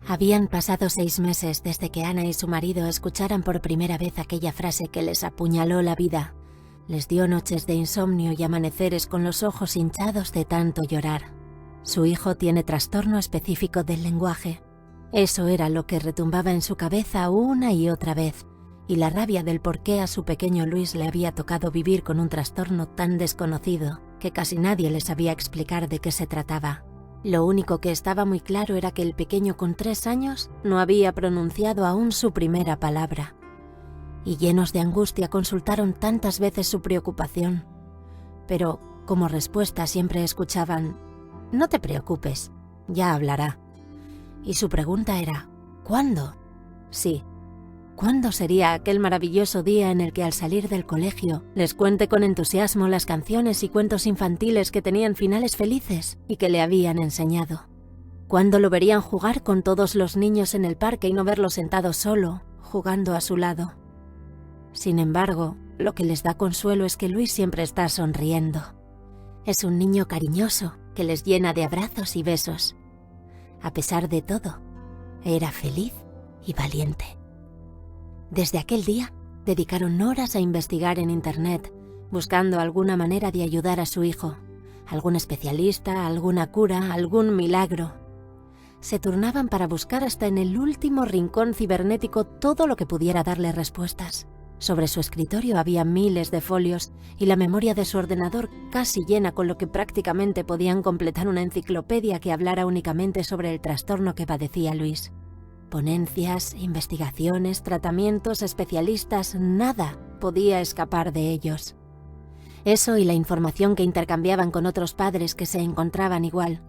Habían pasado 6 meses desde que Ana y su marido escucharan por primera vez aquella frase que les apuñaló la vida. Les dio noches de insomnio y amaneceres con los ojos hinchados de tanto llorar. Su hijo tiene trastorno específico del lenguaje. Eso era lo que retumbaba en su cabeza una y otra vez, y la rabia del por qué a su pequeño Luis le había tocado vivir con un trastorno tan desconocido que casi nadie le sabía explicar de qué se trataba. Lo único que estaba muy claro era que el pequeño con 3 años no había pronunciado aún su primera palabra. Y llenos de angustia consultaron tantas veces su preocupación. Pero como respuesta siempre escuchaban: «No te preocupes, ya hablará». Y su pregunta era: ¿cuándo? Sí, ¿cuándo sería aquel maravilloso día en el que al salir del colegio les cuente con entusiasmo las canciones y cuentos infantiles que tenían finales felices y que le habían enseñado? ¿Cuándo lo verían jugar con todos los niños en el parque y no verlo sentado solo, jugando a su lado? Sin embargo, lo que les da consuelo es que Luis siempre está sonriendo. Es un niño cariñoso que les llena de abrazos y besos. A pesar de todo, era feliz y valiente. Desde aquel día, dedicaron horas a investigar en Internet, buscando alguna manera de ayudar a su hijo, algún especialista, alguna cura, algún milagro. Se turnaban para buscar hasta en el último rincón cibernético todo lo que pudiera darle respuestas. Sobre su escritorio había miles de folios y la memoria de su ordenador casi llena, con lo que prácticamente podían completar una enciclopedia que hablara únicamente sobre el trastorno que padecía Luis. Ponencias, investigaciones, tratamientos, especialistas, nada podía escapar de ellos. Eso y la información que intercambiaban con otros padres que se encontraban igual.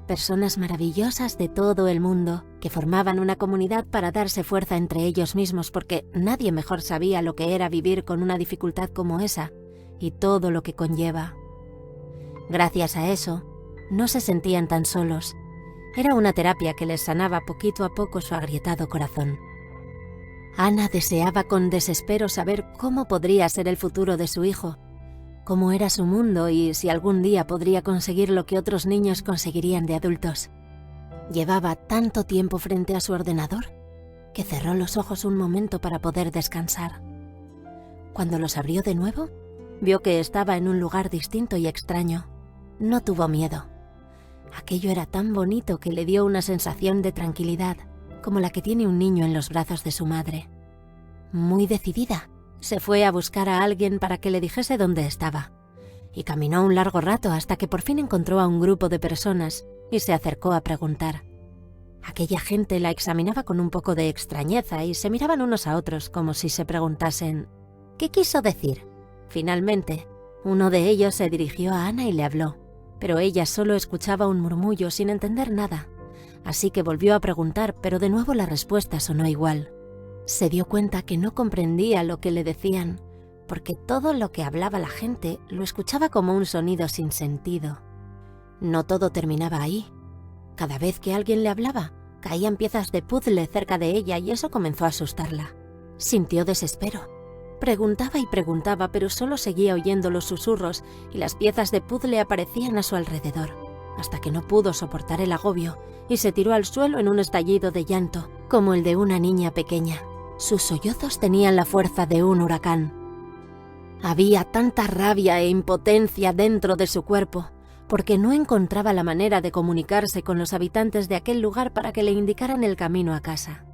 Personas maravillosas de todo el mundo que formaban una comunidad para darse fuerza entre ellos mismos, porque nadie mejor sabía lo que era vivir con una dificultad como esa y todo lo que conlleva. Gracias a eso, no se sentían tan solos. Era una terapia que les sanaba poquito a poco su agrietado corazón. Ana deseaba con desespero saber cómo podría ser el futuro de su hijo, cómo era su mundo y si algún día podría conseguir lo que otros niños conseguirían de adultos. Llevaba tanto tiempo frente a su ordenador que cerró los ojos un momento para poder descansar. Cuando los abrió de nuevo, vio que estaba en un lugar distinto y extraño. No tuvo miedo. Aquello era tan bonito que le dio una sensación de tranquilidad, como la que tiene un niño en los brazos de su madre. Muy decidida, se fue a buscar a alguien para que le dijese dónde estaba, y caminó un largo rato hasta que por fin encontró a un grupo de personas y se acercó a preguntar. Aquella gente la examinaba con un poco de extrañeza y se miraban unos a otros como si se preguntasen: ¿qué quiso decir? Finalmente, uno de ellos se dirigió a Ana y le habló, pero ella solo escuchaba un murmullo sin entender nada, así que volvió a preguntar, pero de nuevo la respuesta sonó igual. Se dio cuenta que no comprendía lo que le decían, porque todo lo que hablaba la gente lo escuchaba como un sonido sin sentido. No todo terminaba ahí. Cada vez que alguien le hablaba, caían piezas de puzzle cerca de ella y eso comenzó a asustarla. Sintió desespero. Preguntaba y preguntaba, pero solo seguía oyendo los susurros y las piezas de puzzle aparecían a su alrededor, hasta que no pudo soportar el agobio y se tiró al suelo en un estallido de llanto, como el de una niña pequeña. Sus sollozos tenían la fuerza de un huracán. Había tanta rabia e impotencia dentro de su cuerpo, porque no encontraba la manera de comunicarse con los habitantes de aquel lugar para que le indicaran el camino a casa.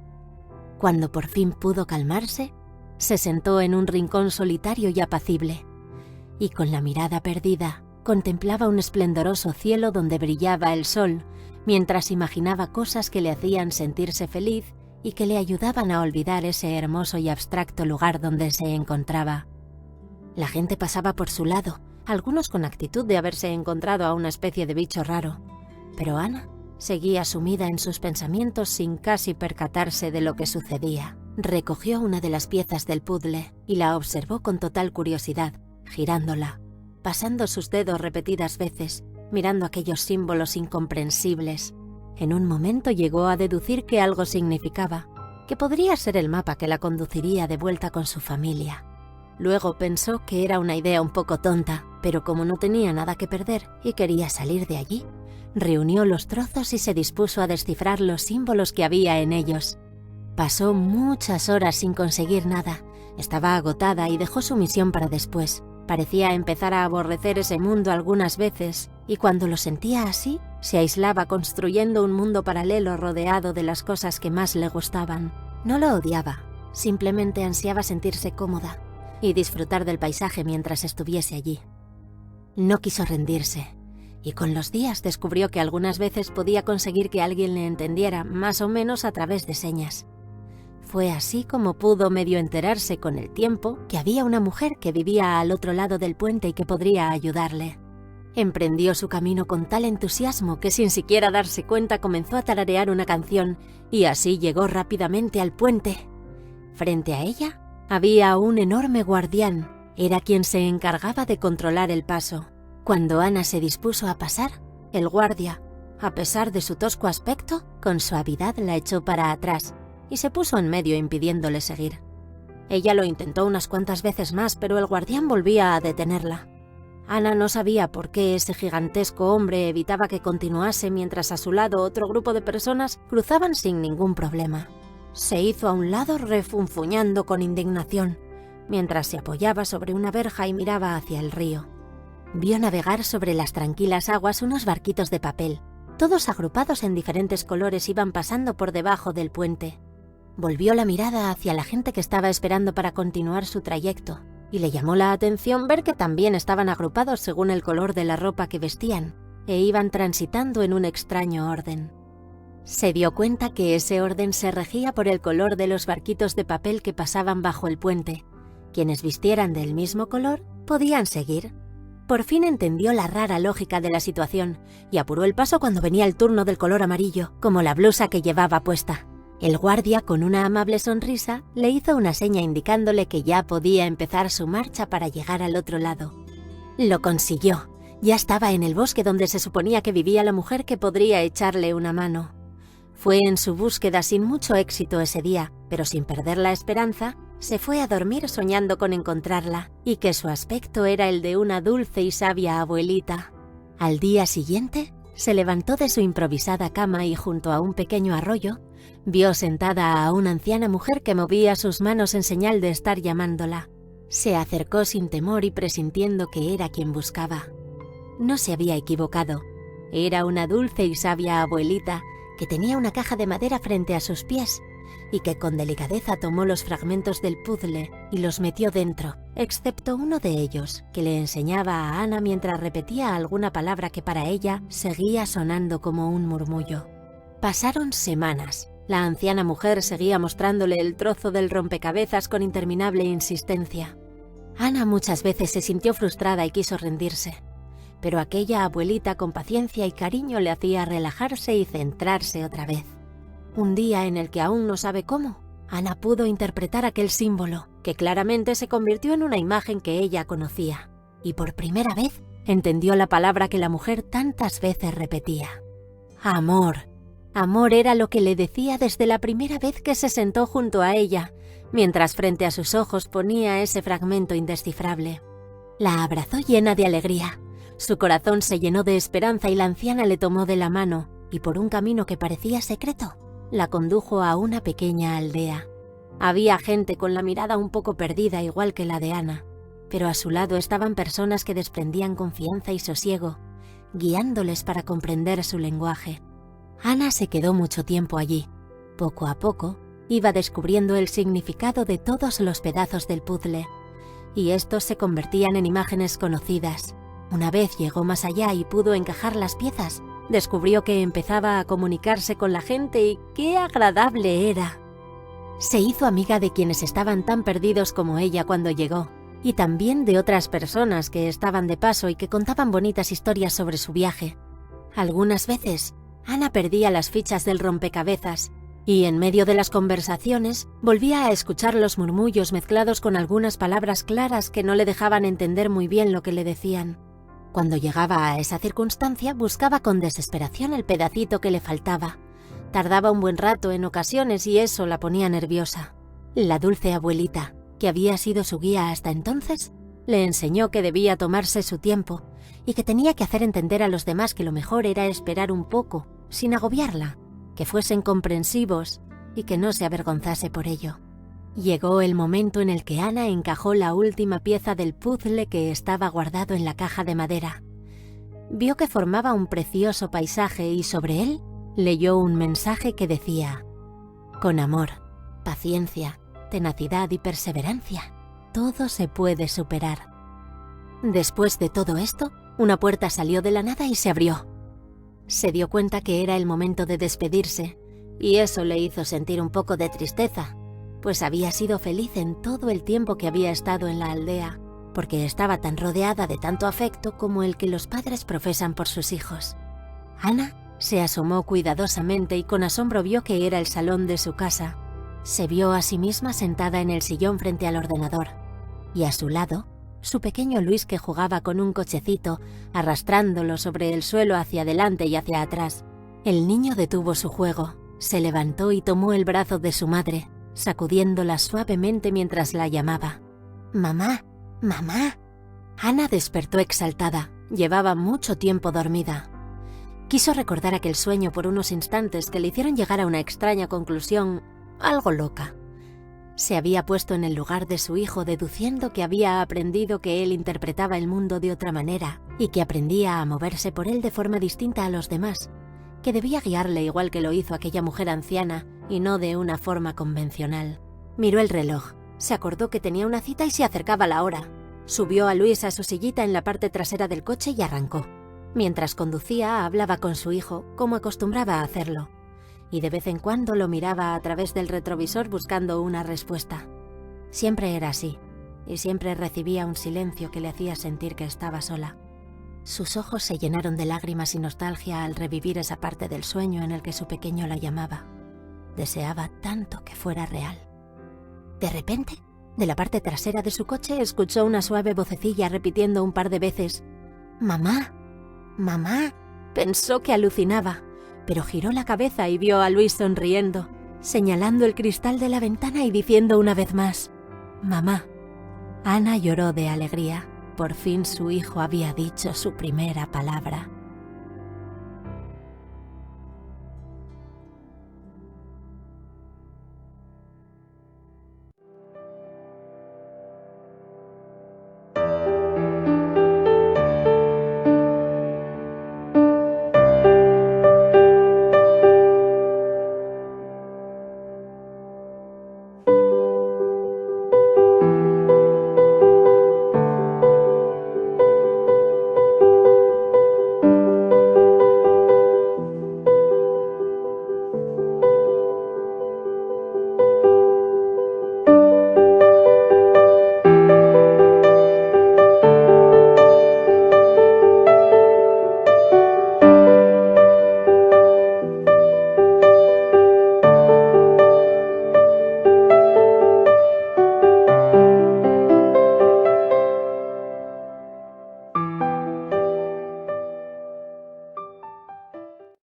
Cuando por fin pudo calmarse, se sentó en un rincón solitario y apacible, y con la mirada perdida contemplaba un esplendoroso cielo donde brillaba el sol, mientras imaginaba cosas que le hacían sentirse feliz y que le ayudaban a olvidar ese hermoso y abstracto lugar donde se encontraba. La gente pasaba por su lado, algunos con actitud de haberse encontrado a una especie de bicho raro, pero Ana seguía sumida en sus pensamientos sin casi percatarse de lo que sucedía. Recogió una de las piezas del puzzle y la observó con total curiosidad, girándola, pasando sus dedos repetidas veces, mirando aquellos símbolos incomprensibles. En un momento llegó a deducir que algo significaba, que podría ser el mapa que la conduciría de vuelta con su familia. Luego pensó que era una idea un poco tonta, pero como no tenía nada que perder y quería salir de allí, Reunió los trozos y se dispuso a descifrar los símbolos que había en ellos. Pasó muchas horas sin conseguir nada. Estaba agotada y dejó su misión para después. Parecía empezar a aborrecer ese mundo algunas veces, y cuando lo sentía así, se aislaba construyendo un mundo paralelo rodeado de las cosas que más le gustaban. No lo odiaba, simplemente ansiaba sentirse cómoda y disfrutar del paisaje mientras estuviese allí. No quiso rendirse, y con los días descubrió que algunas veces podía conseguir que alguien le entendiera más o menos a través de señas. Fue así como pudo medio enterarse con el tiempo que había una mujer que vivía al otro lado del puente y que podría ayudarle. Emprendió su camino con tal entusiasmo que sin siquiera darse cuenta comenzó a tararear una canción y así llegó rápidamente al puente. Frente a ella había un enorme guardián. Era quien se encargaba de controlar el paso. Cuando Ana se dispuso a pasar, el guardia, a pesar de su tosco aspecto, con suavidad la echó para atrás y se puso en medio impidiéndole seguir. Ella lo intentó unas cuantas veces más, pero el guardián volvía a detenerla. Ana no sabía por qué ese gigantesco hombre evitaba que continuase mientras a su lado otro grupo de personas cruzaban sin ningún problema. Se hizo a un lado refunfuñando con indignación, mientras se apoyaba sobre una verja y miraba hacia el río. Vio navegar sobre las tranquilas aguas unos barquitos de papel. Todos agrupados en diferentes colores iban pasando por debajo del puente. Volvió la mirada hacia la gente que estaba esperando para continuar su trayecto, y le llamó la atención ver que también estaban agrupados según el color de la ropa que vestían, e iban transitando en un extraño orden. Se dio cuenta que ese orden se regía por el color de los barquitos de papel que pasaban bajo el puente. Quienes vistieran del mismo color podían seguir. Por fin entendió la rara lógica de la situación y apuró el paso cuando venía el turno del color amarillo, como la blusa que llevaba puesta. El guardia, con una amable sonrisa, le hizo una seña indicándole que ya podía empezar su marcha para llegar al otro lado. Lo consiguió. Ya estaba en el bosque donde se suponía que vivía la mujer que podría echarle una mano. Fue en su búsqueda sin mucho éxito ese día, pero sin perder la esperanza, se fue a dormir soñando con encontrarla y que su aspecto era el de una dulce y sabia abuelita. Al día siguiente, se levantó de su improvisada cama y junto a un pequeño arroyo, vio sentada a una anciana mujer que movía sus manos en señal de estar llamándola. Se acercó sin temor y presintiendo que era quien buscaba. No se había equivocado. Era una dulce y sabia abuelita que tenía una caja de madera frente a sus pies y que con delicadeza tomó los fragmentos del puzzle y los metió dentro, excepto uno de ellos, que le enseñaba a Ana mientras repetía alguna palabra que para ella seguía sonando como un murmullo. Pasaron semanas. La anciana mujer seguía mostrándole el trozo del rompecabezas con interminable insistencia. Ana muchas veces se sintió frustrada y quiso rendirse, pero aquella abuelita con paciencia y cariño le hacía relajarse y centrarse otra vez. Un día en el que aún no sabe cómo, Ana pudo interpretar aquel símbolo, que claramente se convirtió en una imagen que ella conocía, y por primera vez entendió la palabra que la mujer tantas veces repetía. Amor. Amor era lo que le decía desde la primera vez que se sentó junto a ella, mientras frente a sus ojos ponía ese fragmento indescifrable. La abrazó llena de alegría. Su corazón se llenó de esperanza y la anciana le tomó de la mano y por un camino que parecía secreto, la condujo a una pequeña aldea. Había gente con la mirada un poco perdida igual que la de Ana, pero a su lado estaban personas que desprendían confianza y sosiego, guiándoles para comprender su lenguaje. Ana se quedó mucho tiempo allí. Poco a poco, iba descubriendo el significado de todos los pedazos del puzzle, y estos se convertían en imágenes conocidas. Una vez llegó más allá y pudo encajar las piezas, descubrió que empezaba a comunicarse con la gente y ¡qué agradable era! Se hizo amiga de quienes estaban tan perdidos como ella cuando llegó, y también de otras personas que estaban de paso y que contaban bonitas historias sobre su viaje. Algunas veces, Ana perdía las fichas del rompecabezas, y en medio de las conversaciones volvía a escuchar los murmullos mezclados con algunas palabras claras que no le dejaban entender muy bien lo que le decían. Cuando llegaba a esa circunstancia, buscaba con desesperación el pedacito que le faltaba. Tardaba un buen rato en ocasiones y eso la ponía nerviosa. La dulce abuelita, que había sido su guía hasta entonces, Le enseñó que debía tomarse su tiempo y que tenía que hacer entender a los demás que lo mejor era esperar un poco, sin agobiarla, que fuesen comprensivos y que no se avergonzase por ello. Llegó el momento en el que Ana encajó la última pieza del puzzle que estaba guardado en la caja de madera. Vio que formaba un precioso paisaje y sobre él leyó un mensaje que decía: con amor, paciencia, tenacidad y perseverancia, todo se puede superar. Después de todo esto, una puerta salió de la nada y se abrió. Se dio cuenta que era el momento de despedirse, y eso le hizo sentir un poco de tristeza, pues había sido feliz en todo el tiempo que había estado en la aldea, porque estaba tan rodeada de tanto afecto como el que los padres profesan por sus hijos. Ana se asomó cuidadosamente y con asombro vio que era el salón de su casa. Se vio a sí misma sentada en el sillón frente al ordenador, y a su lado, su pequeño Luis, que jugaba con un cochecito, arrastrándolo sobre el suelo hacia adelante y hacia atrás. El niño detuvo su juego, se levantó y tomó el brazo de su madre, sacudiéndola suavemente mientras la llamaba. «Mamá, mamá». Ana despertó exaltada. Llevaba mucho tiempo dormida. Quiso recordar aquel sueño por unos instantes que le hicieron llegar a una extraña conclusión, algo loca. Se había puesto en el lugar de su hijo, deduciendo que había aprendido que él interpretaba el mundo de otra manera y que aprendía a moverse por él de forma distinta a los demás, que debía guiarle igual que lo hizo aquella mujer anciana y no de una forma convencional. Miró el reloj, se acordó que tenía una cita y se acercaba la hora. Subió a Luis a su sillita en la parte trasera del coche y arrancó. Mientras conducía, hablaba con su hijo, como acostumbraba a hacerlo, y de vez en cuando lo miraba a través del retrovisor buscando una respuesta. Siempre era así, y siempre recibía un silencio que le hacía sentir que estaba sola. Sus ojos se llenaron de lágrimas y nostalgia al revivir esa parte del sueño en el que su pequeño la llamaba. Deseaba tanto que fuera real. De repente, de la parte trasera de su coche escuchó una suave vocecilla repitiendo un par de veces: «Mamá, mamá». Pensó que alucinaba, pero giró la cabeza y vio a Luis sonriendo, señalando el cristal de la ventana y diciendo una vez más: «Mamá». Ana lloró de alegría. Por fin su hijo había dicho su primera palabra.